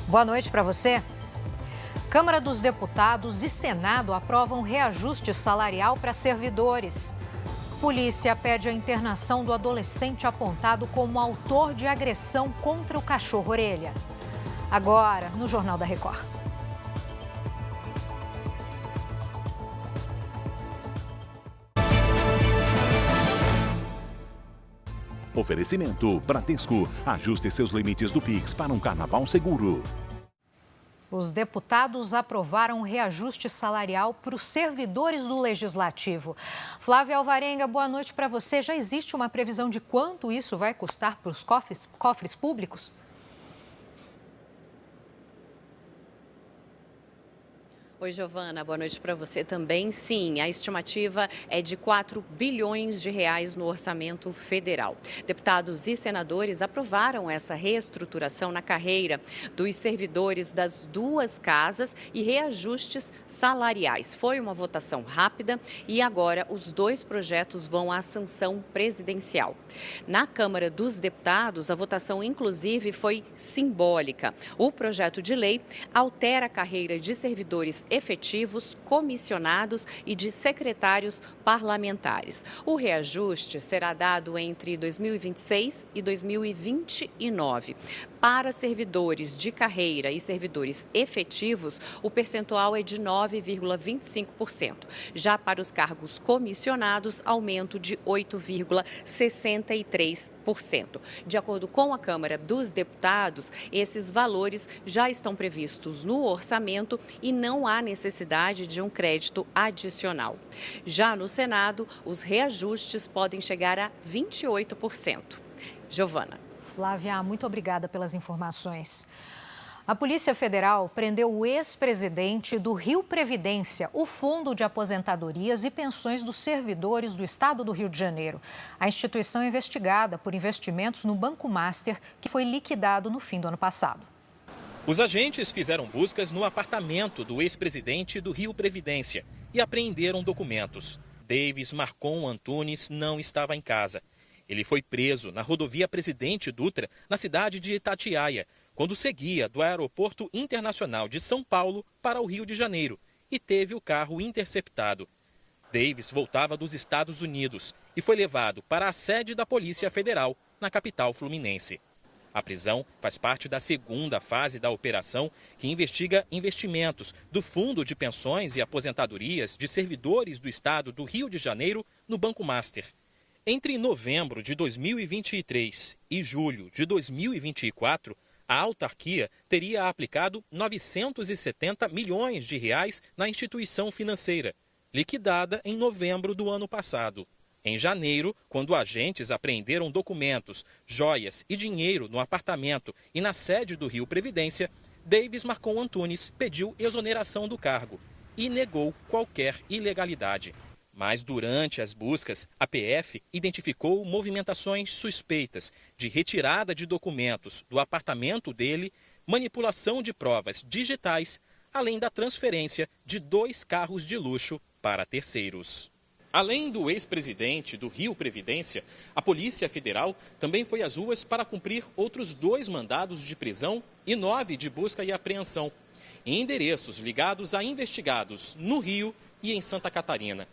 Boa noite para você. Câmara dos Deputados e Senado aprovam reajuste salarial para servidores. Polícia pede a internação do adolescente apontado como autor de agressão contra o cachorro-orelha. Agora, no Jornal da Record. Oferecimento Bradesco. Ajuste seus limites do Pix para um carnaval seguro. Os deputados aprovaram um reajuste salarial para os servidores do Legislativo. Flávia Alvarenga, boa noite para você. Já existe uma previsão de quanto isso vai custar para os cofres públicos? Oi, Giovana, boa noite para você também. Sim, a estimativa é de 4 bilhões de reais no orçamento federal. Deputados e senadores aprovaram essa reestruturação na carreira dos servidores das duas casas e reajustes salariais. Foi uma votação rápida e agora os dois projetos vão à sanção presidencial. Na Câmara dos Deputados, a votação inclusive foi simbólica. O projeto de lei altera a carreira de servidores efetivos, comissionados e de secretários parlamentares. O reajuste será dado entre 2026 e 2029. Para servidores de carreira e servidores efetivos, o percentual é de 9,25%. Já para os cargos comissionados, aumento de 8,63%. De acordo com a Câmara dos Deputados, esses valores já estão previstos no orçamento e não há necessidade de um crédito adicional. Já no Senado, os reajustes podem chegar a 28%. Giovana. Flávia, muito obrigada pelas informações. A Polícia Federal prendeu o ex-presidente do Rio Previdência, o Fundo de Aposentadorias e Pensões dos Servidores do Estado do Rio de Janeiro. A instituição é investigada por investimentos no Banco Master, que foi liquidado no fim do ano passado. Os agentes fizeram buscas no apartamento do ex-presidente do Rio Previdência e apreenderam documentos. Davis Marcon Antunes não estava em casa. Ele foi preso na rodovia Presidente Dutra, na cidade de Itatiaia, quando seguia do Aeroporto Internacional de São Paulo para o Rio de Janeiro e teve o carro interceptado. Davis voltava dos Estados Unidos e foi levado para a sede da Polícia Federal, na capital fluminense. A prisão faz parte da segunda fase da operação, que investiga investimentos do Fundo de Pensões e Aposentadorias de Servidores do Estado do Rio de Janeiro no Banco Master. Entre novembro de 2023 e julho de 2024, a autarquia teria aplicado 970 milhões de reais na instituição financeira, liquidada em novembro do ano passado. Em janeiro, quando agentes apreenderam documentos, joias e dinheiro no apartamento e na sede do Rio Previdência, Davis Marcon Antunes pediu exoneração do cargo e negou qualquer ilegalidade. Mas durante as buscas, a PF identificou movimentações suspeitas de retirada de documentos do apartamento dele, manipulação de provas digitais, além da transferência de 2 carros de luxo para terceiros. Além do ex-presidente do Rio Previdência, a Polícia Federal também foi às ruas para cumprir outros 2 mandados de prisão e 9 de busca e apreensão, em endereços ligados a investigados no Rio e em Santa Catarina.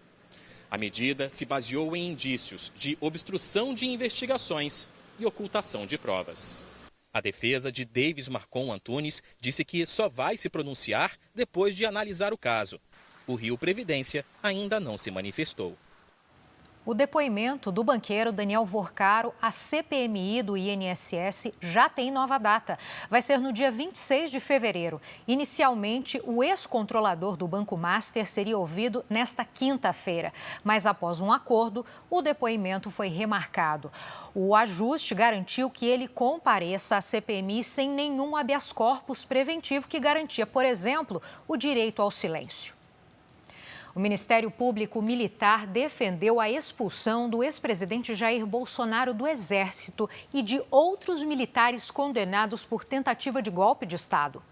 A medida se baseou em indícios de obstrução de investigações e ocultação de provas. A defesa de Davis Marcon Antunes disse que só vai se pronunciar depois de analisar o caso. O Rio Previdência ainda não se manifestou. O depoimento do banqueiro Daniel Vorcaro à CPMI do INSS já tem nova data. Vai ser no dia 26 de fevereiro. Inicialmente, o ex-controlador do Banco Master seria ouvido nesta quinta-feira. Mas após um acordo, o depoimento foi remarcado. O ajuste garantiu que ele compareça à CPMI sem nenhum habeas corpus preventivo que garantia, por exemplo, o direito ao silêncio. O Ministério Público Militar defendeu a expulsão do ex-presidente Jair Bolsonaro do Exército e de outros militares condenados por tentativa de golpe de Estado.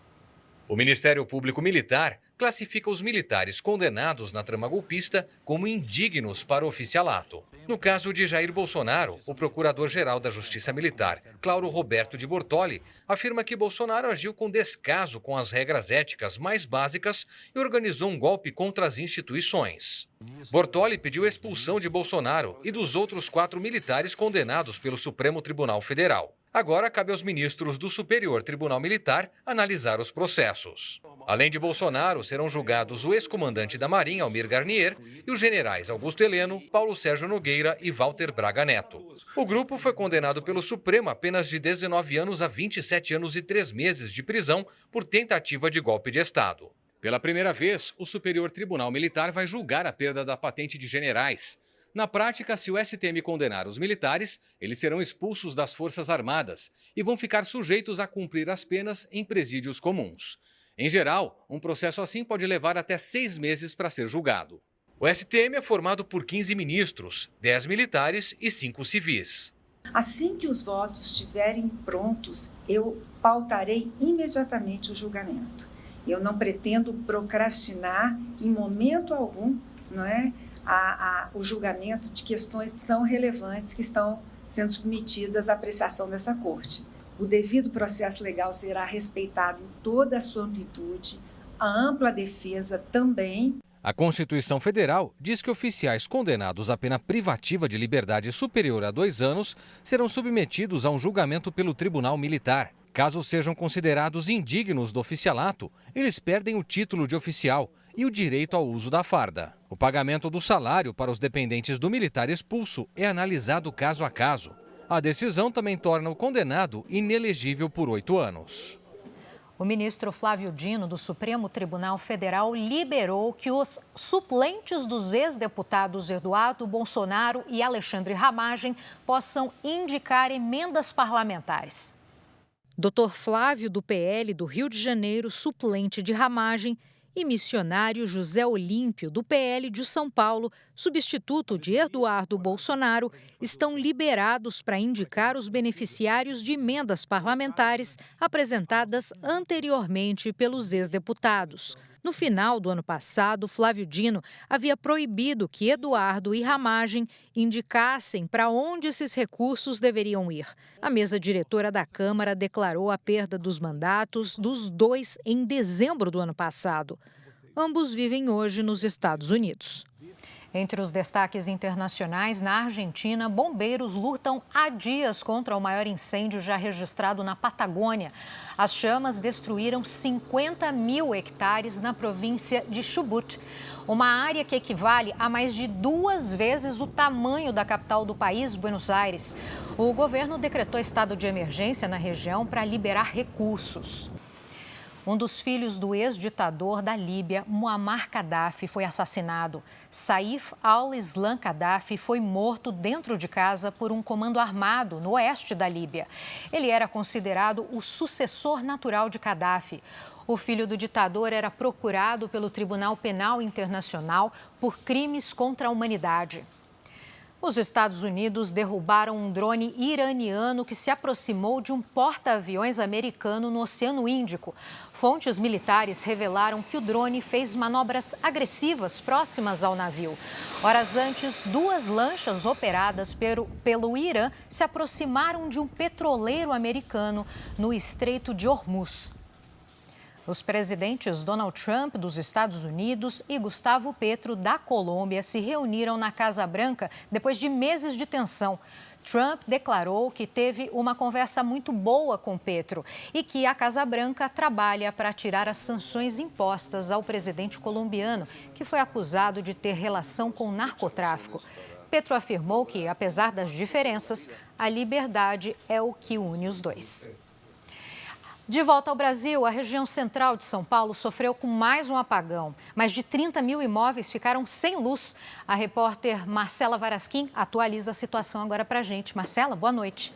O Ministério Público Militar classifica os militares condenados na trama golpista como indignos para o oficialato. No caso de Jair Bolsonaro, o procurador-geral da Justiça Militar, Clauro Roberto de Bortolli, afirma que Bolsonaro agiu com descaso com as regras éticas mais básicas e organizou um golpe contra as instituições. Bortolli pediu a expulsão de Bolsonaro e dos outros 4 militares condenados pelo Supremo Tribunal Federal. Agora cabe aos ministros do Superior Tribunal Militar analisar os processos. Além de Bolsonaro, serão julgados o ex-comandante da Marinha, Almir Garnier, e os generais Augusto Heleno, Paulo Sérgio Nogueira e Walter Braga Neto. O grupo foi condenado pelo Supremo a penas de 19 anos a 27 anos e 3 meses de prisão por tentativa de golpe de Estado. Pela primeira vez, o Superior Tribunal Militar vai julgar a perda da patente de generais. Na prática, se o STM condenar os militares, eles serão expulsos das Forças Armadas e vão ficar sujeitos a cumprir as penas em presídios comuns. Em geral, um processo assim pode levar até 6 meses para ser julgado. O STM é formado por 15 ministros, 10 militares e 5 civis. Assim que os votos estiverem prontos, eu pautarei imediatamente o julgamento. Eu não pretendo procrastinar em momento algum, não é? O julgamento de questões tão relevantes que estão sendo submetidas à apreciação dessa Corte. O devido processo legal será respeitado em toda a sua amplitude, a ampla defesa também. A Constituição Federal diz que oficiais condenados à pena privativa de liberdade superior a 2 anos serão submetidos a um julgamento pelo Tribunal Militar. Caso sejam considerados indignos do oficialato, eles perdem o título de oficial e o direito ao uso da farda. O pagamento do salário para os dependentes do militar expulso é analisado caso a caso. A decisão também torna o condenado inelegível por 8 anos. O ministro Flávio Dino, do Supremo Tribunal Federal, liberou que os suplentes dos ex-deputados Eduardo Bolsonaro e Alexandre Ramagem possam indicar emendas parlamentares. Dr. Flávio, do PL do Rio de Janeiro, suplente de Ramagem, e missionário José Olímpio, do PL de São Paulo, substituto de Eduardo Bolsonaro, estão liberados para indicar os beneficiários de emendas parlamentares apresentadas anteriormente pelos ex-deputados. No final do ano passado, Flávio Dino havia proibido que Eduardo e Ramagem indicassem para onde esses recursos deveriam ir. A mesa diretora da Câmara declarou a perda dos mandatos dos dois em dezembro do ano passado. Ambos vivem hoje nos Estados Unidos. Entre os destaques internacionais, na Argentina, bombeiros lutam há dias contra o maior incêndio já registrado na Patagônia. As chamas destruíram 50 mil hectares na província de Chubut, uma área que equivale a mais de 2 vezes o tamanho da capital do país, Buenos Aires. O governo decretou estado de emergência na região para liberar recursos. Um dos filhos do ex-ditador da Líbia, Muammar Gaddafi, foi assassinado. Saif al-Islam Gaddafi foi morto dentro de casa por um comando armado no oeste da Líbia. Ele era considerado o sucessor natural de Gaddafi. O filho do ditador era procurado pelo Tribunal Penal Internacional por crimes contra a humanidade. Os Estados Unidos derrubaram um drone iraniano que se aproximou de um porta-aviões americano no Oceano Índico. Fontes militares revelaram que o drone fez manobras agressivas próximas ao navio. Horas antes, 2 lanchas operadas pelo Irã se aproximaram de um petroleiro americano no Estreito de Hormuz. Os presidentes Donald Trump, dos Estados Unidos, e Gustavo Petro, da Colômbia, se reuniram na Casa Branca depois de meses de tensão. Trump declarou que teve uma conversa muito boa com Petro e que a Casa Branca trabalha para tirar as sanções impostas ao presidente colombiano, que foi acusado de ter relação com o narcotráfico. Petro afirmou que, apesar das diferenças, a liberdade é o que une os dois. De volta ao Brasil, a região central de São Paulo sofreu com mais um apagão. Mais de 30 mil imóveis ficaram sem luz. A repórter Marcela Varasquim atualiza a situação agora para a gente. Marcela, boa noite.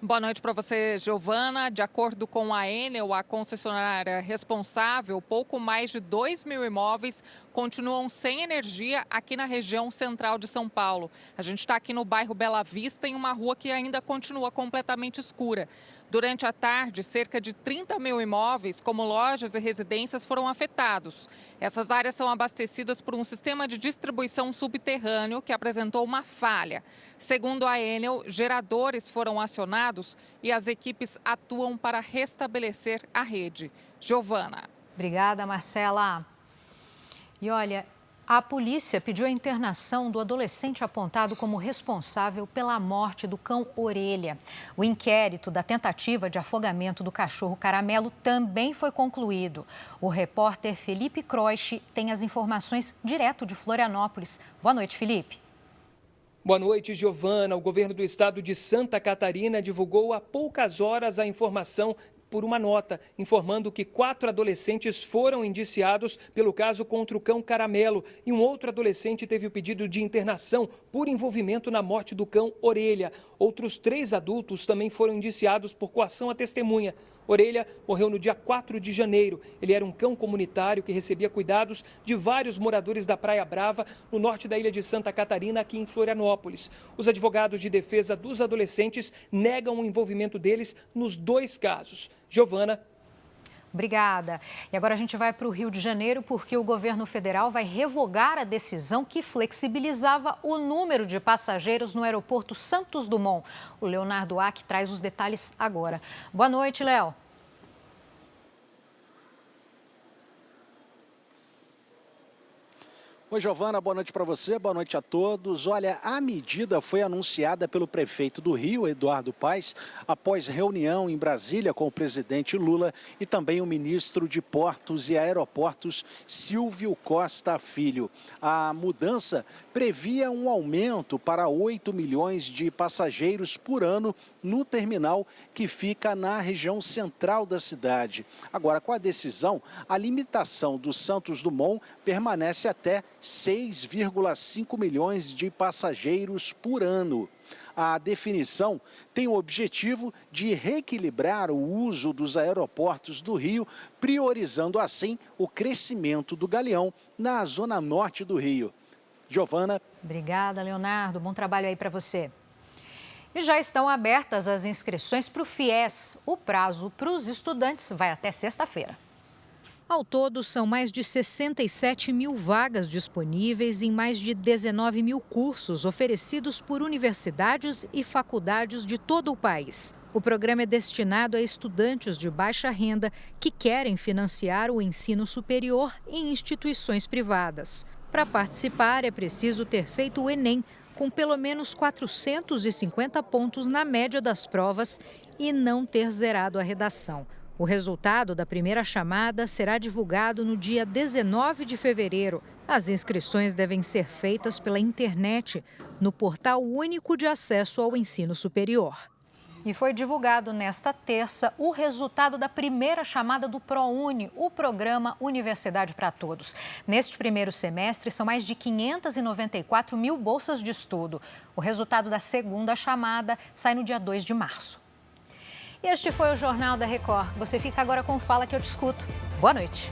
Boa noite para você, Giovana. De acordo com a Enel, a concessionária responsável, pouco mais de 2 mil imóveis continuam sem energia aqui na região central de São Paulo. A gente está aqui no bairro Bela Vista, em uma rua que ainda continua completamente escura. Durante a tarde, cerca de 30 mil imóveis, como lojas e residências, foram afetados. Essas áreas são abastecidas por um sistema de distribuição subterrâneo que apresentou uma falha. Segundo a Enel, geradores foram acionados e as equipes atuam para restabelecer a rede. Giovana. Obrigada, Marcela. E olha, a polícia pediu a internação do adolescente apontado como responsável pela morte do cão Orelha. O inquérito da tentativa de afogamento do cachorro Caramelo também foi concluído. O repórter Felipe Croix tem as informações direto de Florianópolis. Boa noite, Felipe. Boa noite, Giovana. O governo do estado de Santa Catarina divulgou há poucas horas a informação por uma nota, informando que 4 adolescentes foram indiciados pelo caso contra o cão Caramelo e um outro adolescente teve o pedido de internação por envolvimento na morte do cão Orelha. Outros 3 adultos também foram indiciados por coação à testemunha. Orelha morreu no dia 4 de janeiro. Ele era um cão comunitário que recebia cuidados de vários moradores da Praia Brava, no norte da ilha de Santa Catarina, aqui em Florianópolis. Os advogados de defesa dos adolescentes negam o envolvimento deles nos 2 casos. Giovana. Obrigada. E agora a gente vai para o Rio de Janeiro porque o governo federal vai revogar a decisão que flexibilizava o número de passageiros no aeroporto Santos Dumont. O Leonardo Ack traz os detalhes agora. Boa noite, Léo. Oi, Giovana, boa noite para você, boa noite a todos. Olha, a medida foi anunciada pelo prefeito do Rio, Eduardo Paes, após reunião em Brasília com o presidente Lula e também o ministro de Portos e Aeroportos, Silvio Costa Filho. A mudança previa um aumento para 8 milhões de passageiros por ano no terminal que fica na região central da cidade. Agora, com a decisão, a limitação do Santos Dumont permanece até 6,5 milhões de passageiros por ano. A definição tem o objetivo de reequilibrar o uso dos aeroportos do Rio, priorizando assim o crescimento do Galeão na zona norte do Rio. Giovana. Obrigada, Leonardo. Bom trabalho aí para você. E já estão abertas as inscrições para o FIES. O prazo para os estudantes vai até sexta-feira. Ao todo, são mais de 67 mil vagas disponíveis em mais de 19 mil cursos oferecidos por universidades e faculdades de todo o país. O programa é destinado a estudantes de baixa renda que querem financiar o ensino superior em instituições privadas. Para participar, é preciso ter feito o Enem, com pelo menos 450 pontos na média das provas e não ter zerado a redação. O resultado da primeira chamada será divulgado no dia 19 de fevereiro. As inscrições devem ser feitas pela internet, no Portal Único de Acesso ao Ensino Superior. E foi divulgado nesta terça o resultado da primeira chamada do ProUni, o programa Universidade para Todos. Neste primeiro semestre, são mais de 594 mil bolsas de estudo. O resultado da segunda chamada sai no dia 2 de março. E este foi o Jornal da Record. Você fica agora com Fala que eu te escuto. Boa noite.